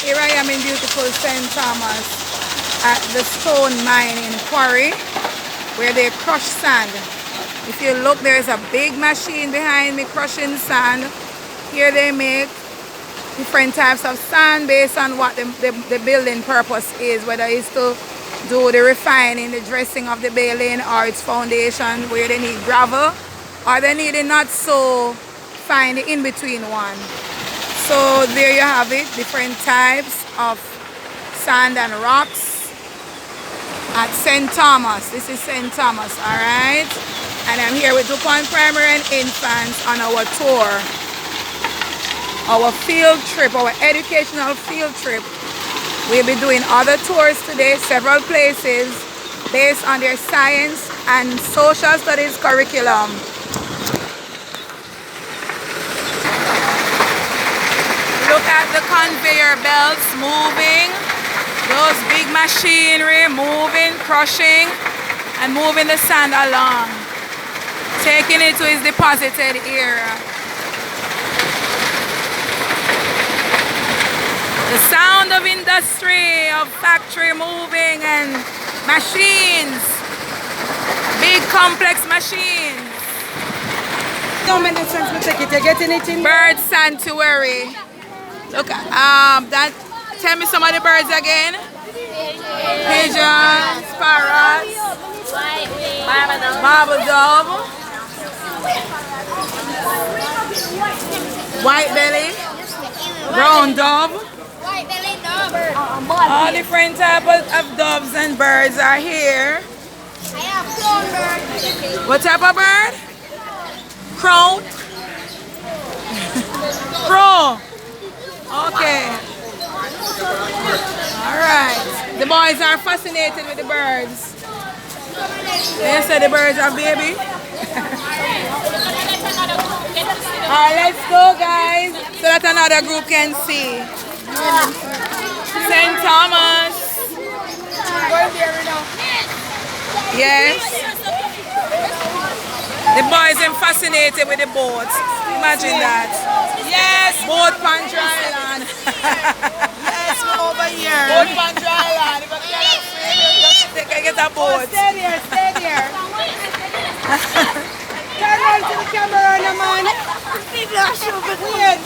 Here I am in beautiful St. Thomas at the stone mining quarry where they crush sand. If you look, there's a big machine behind me crushing sand. Here they make different types of sand based on what the building purpose is, whether it's to do the refining, the dressing of the building, or its foundation where they need gravel, or they need a not so fine in-between one. So there you have it, different types of sand and rocks at St. Thomas. This is St. Thomas, alright? And I'm here with DuPont Primary and Infants on our tour, our field trip, our educational field trip. We'll be doing other tours today, several places based on their science and social studies curriculum. Look at the conveyor belts moving, those big machinery moving, crushing and moving the sand along, taking it to its deposited area. The sound of industry, of factory moving and machines, big complex machines. How many cents we take it? You're getting it in? Bird sanctuary. Look at that. Tell me some of the birds again. Pigeons, parrots, marble dove, white belly, brown dove. All different types of doves and birds are here. I have crown bird. What type of bird? Crow. Crow. Okay. Alright. The boys are fascinated with the birds. They say the birds are baby. Alright, let's go guys, so that another group can see. St. Thomas. Yes. The boys are fascinated with the boats. Imagine that. Yes, boat on dry land. Yes, we're over here. Boat on dry land. If I get a boat. Stay there, stay there. Turn around to the camera, man. Weird.